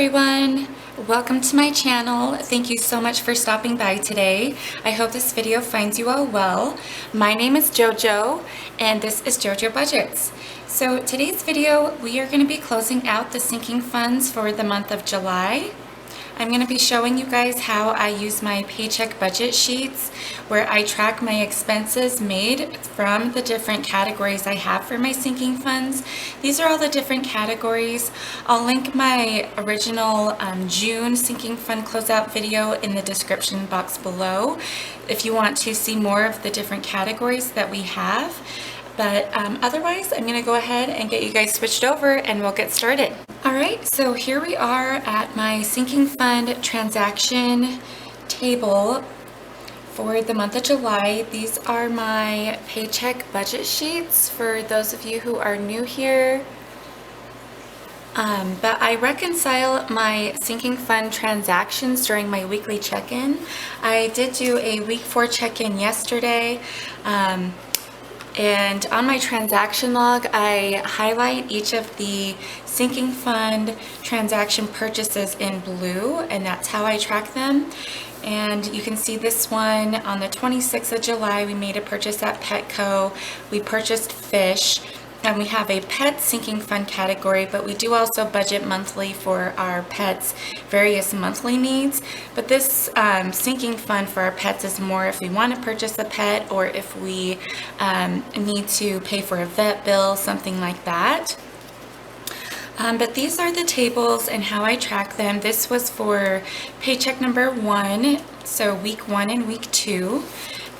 everyone, welcome to my channel. Thank you so much for stopping by today. I hope this video finds you all well. My name is JoJo and this is JoJo Budgets. So today's video we are going to be closing out the sinking funds for the month of July. I'm going to be showing you guys how I use my paycheck budget sheets where I track my expenses made from the different categories I have for my sinking funds. These are all the different categories. I'll link my original June sinking fund closeout video in the description box below if you want to see more of the different categories that we have. But otherwise, I'm going to go ahead and get you guys switched over and we'll get started. Alright, so here we are at my sinking fund transaction table for the month of July. These are my paycheck budget sheets for those of you who are new here. But I reconcile my sinking fund transactions during my weekly check-in. I did do a week 4 check-in yesterday. And on my transaction log, I highlight each of the sinking fund transaction purchases in blue, and that's how I track them. And you can see this one on the 26th of July, we made a purchase at Petco. We purchased fish, and we have a pet sinking fund category, but we do also budget monthly for our pets' various monthly needs. But this sinking fund for our pets is more if we want to purchase a pet or if we need to pay for a vet bill, something like that. But these are the tables and how I track them. This was for paycheck number 1, so week 1 and week 2.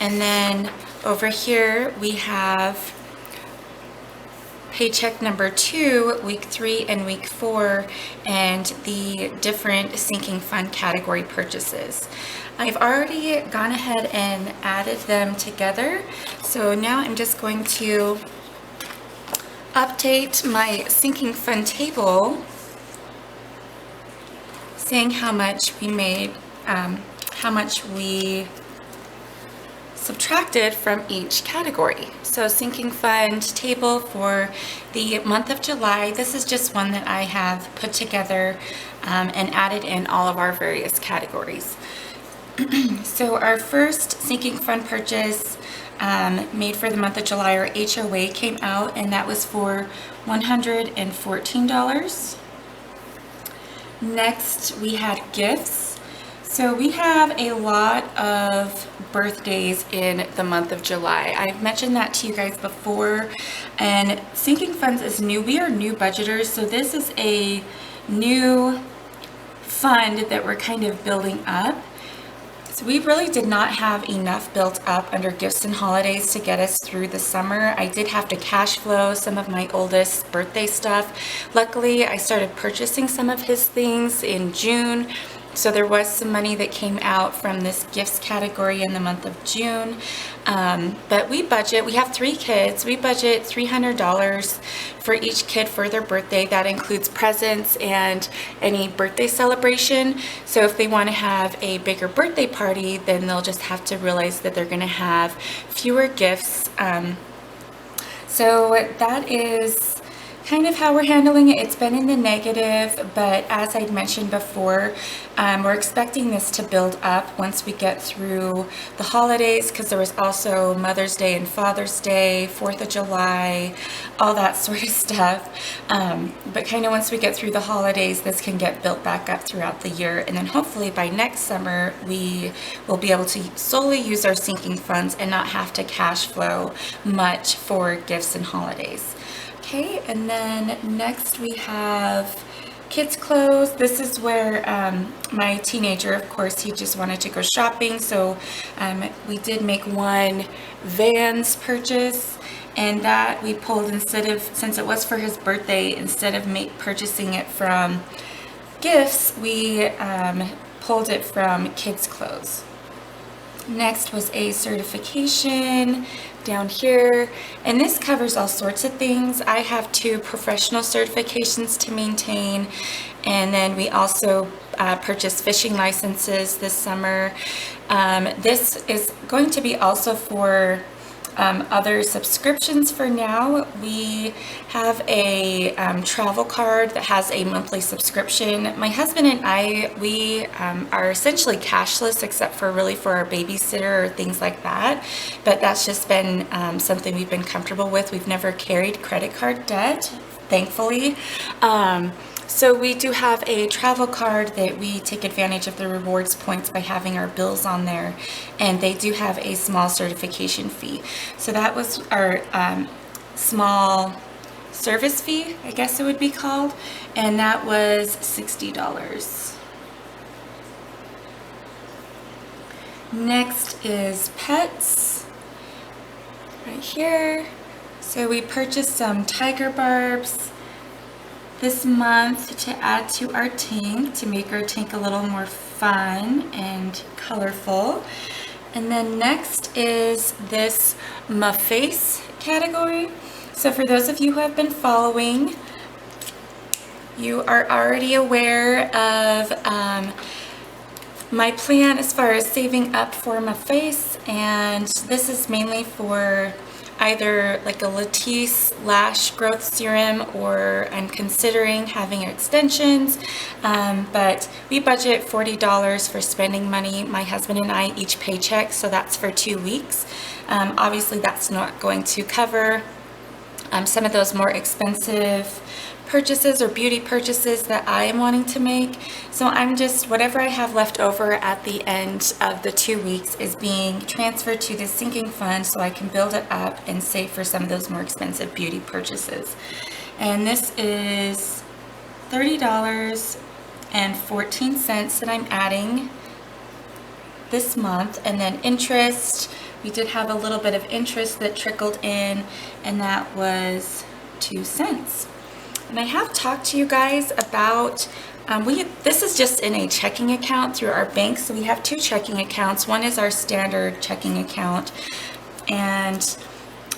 And then over here we have paycheck number 2, week 3 and week 4, and the different sinking fund category purchases. I've already gone ahead and added them together, so now I'm just going to update my sinking fund table saying how much we made, how much we subtracted from each category. So sinking fund table for the month of July, this is just one that I have put together and added in all of our various categories. So our first sinking fund purchase made for the month of July, or HOA, came out, and that was for $114. Next we had gifts. So we have a lot of birthdays in the month of July. I've mentioned that to you guys before, and sinking funds is new. We are new budgeters, so this is a new fund that we're kind of building up. So we really did not have enough built up under gifts and holidays to get us through the summer. I did have to cash flow some of my oldest birthday stuff. Luckily, I started purchasing some of his things in June. So there was some money that came out from this gifts category in the month of June. But we budget, we have 3 kids, we budget $300 for each kid for their birthday. That includes presents and any birthday celebration. So if they want to have a bigger birthday party, then they'll just have to realize that they're going to have fewer gifts. So that is kind of how we're handling it. It's been in the negative, but as I'd mentioned before, we're expecting this to build up once we get through the holidays, because there was also Mother's Day and Father's Day, 4th of July, all that sort of stuff. But kind of once we get through the holidays, this can get built back up throughout the year, and then hopefully by next summer we will be able to solely use our sinking funds and not have to cash flow much for gifts and holidays. Okay, and then next we have kids' clothes. This is where my teenager, of course, he just wanted to go shopping, so we did make one Vans purchase, and that we pulled, instead of, since it was for his birthday, instead of purchasing it from gifts, we pulled it from kids' clothes. Next was a certification down here, and this covers all sorts of things. I have 2 professional certifications to maintain, and then we also purchased fishing licenses this summer. This is going to be also for other subscriptions for now. We have a travel card that has a monthly subscription. My husband and I, we are essentially cashless except for really for our babysitter or things like that. But that's just been something we've been comfortable with. We've never carried credit card debt, thankfully. So we do have a travel card that we take advantage of the rewards points by having our bills on there, and they do have a small certification fee. So that was our small service fee, I guess it would be called, and that was $60. Next is pets, right here. So we purchased some tiger barbs this month to add to our tank to make our tank a little more fun and colorful. And then next is this my face category. So for those of you who have been following, you are already aware of my plan as far as saving up for my face, and this is mainly for either like a Latisse lash growth serum, or I'm considering having extensions, but we budget $40 for spending money, my husband and I, each paycheck, so that's for 2 weeks. Obviously that's not going to cover some of those more expensive purchases or beauty purchases that I am wanting to make. So I'm just, whatever I have left over at the end of the 2 weeks is being transferred to this sinking fund so I can build it up and save for some of those more expensive beauty purchases. And this is $30.14 that I'm adding this month. And then interest, we did have a little bit of interest that trickled in, and that was 2 cents. And I have talked to you guys about, this is just in a checking account through our bank. So we have 2 checking accounts. One is our standard checking account. And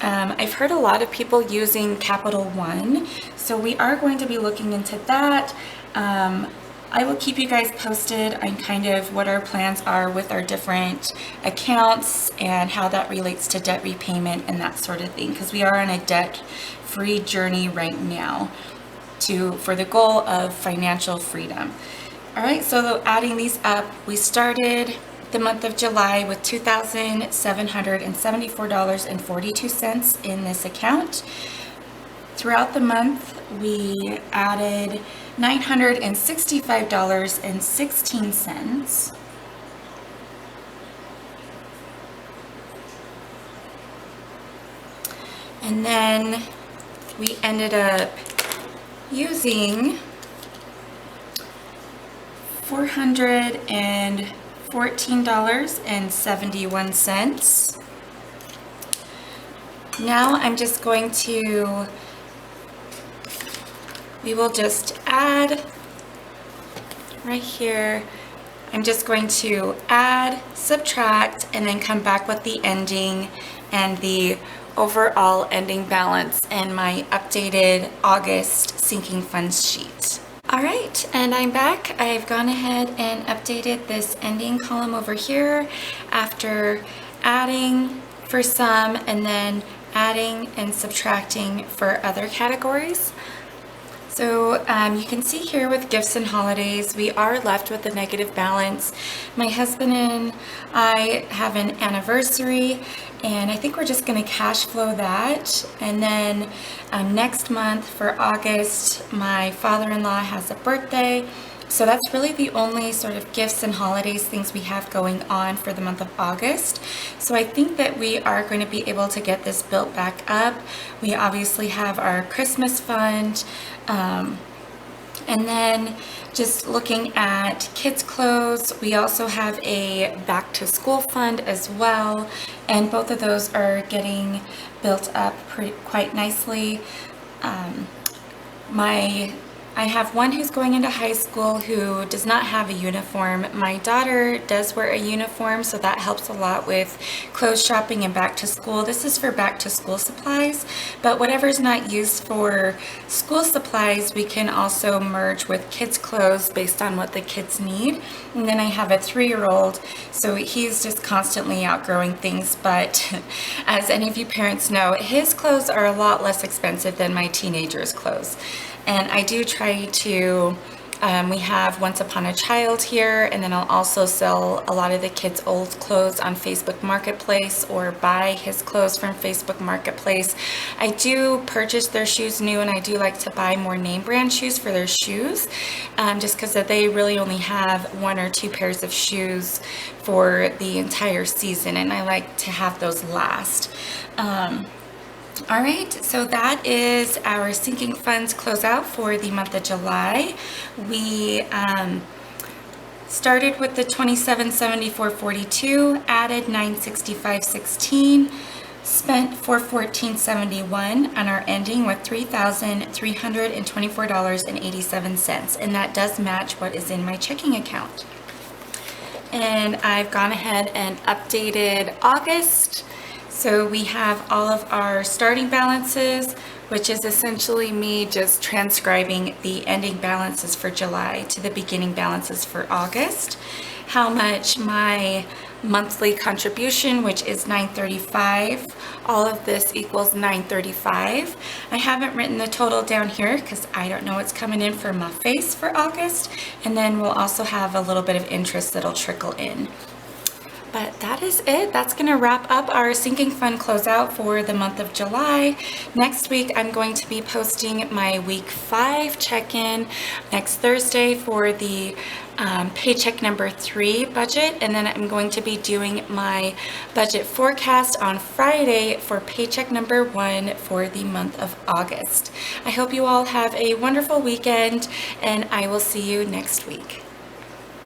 I've heard a lot of people using Capital One. So we are going to be looking into that. I will keep you guys posted on kind of what our plans are with our different accounts and how that relates to debt repayment and that sort of thing, because we are on a debt-free journey right now for the goal of financial freedom. All right, so adding these up, we started the month of July with $2,774.42 in this account. Throughout the month, we added $965.16. And then we ended up using $414.71. Now I'm just going to, we will just add right here. I'm just going to add, subtract, and then come back with the ending and the overall ending balance and my updated August sinking funds sheet. All right, and I'm back. I've gone ahead and updated this ending column over here after adding for some and then adding and subtracting for other categories. So you can see here with gifts and holidays, we are left with a negative balance. My husband and I have an anniversary, and I think we're just going to cash flow that. And then next month for August, my father-in-law has a birthday. So that's really the only sort of gifts and holidays things we have going on for the month of August. So I think that we are going to be able to get this built back up. We obviously have our Christmas fund, and then just looking at kids' clothes, we also have a back to school fund as well, and both of those are getting built up quite nicely. My I have one who's going into high school who does not have a uniform. My daughter does wear a uniform, so that helps a lot with clothes shopping and back to school. This is for back to school supplies, but whatever's not used for school supplies, we can also merge with kids' clothes based on what the kids need. And then I have a 3-year-old, so he's just constantly outgrowing things, but as any of you parents know, his clothes are a lot less expensive than my teenager's clothes. And I do try to, we have Once Upon a Child here, and then I'll also sell a lot of the kids' old clothes on Facebook Marketplace or buy his clothes from Facebook Marketplace. I do purchase their shoes new, and I do like to buy more name brand shoes for their shoes, just because they really only have 1 or 2 pairs of shoes for the entire season, and I like to have those last. All right, so that is our sinking funds closeout for the month of July. We started with the $27.74.42, added $965.16, spent $414.71, and are ending with $3,324.87, and that does match what is in my checking account. And I've gone ahead and updated August. So we have all of our starting balances, which is essentially me just transcribing the ending balances for July to the beginning balances for August. How much my monthly contribution, which is $935. All of this equals $935. I haven't written the total down here because I don't know what's coming in for my face for August. And then we'll also have a little bit of interest that'll trickle in. But that is it. That's going to wrap up our sinking fund closeout for the month of July. Next week, I'm going to be posting my week 5 check-in next Thursday for the paycheck number 3 budget. And then I'm going to be doing my budget forecast on Friday for paycheck number 1 for the month of August. I hope you all have a wonderful weekend, and I will see you next week.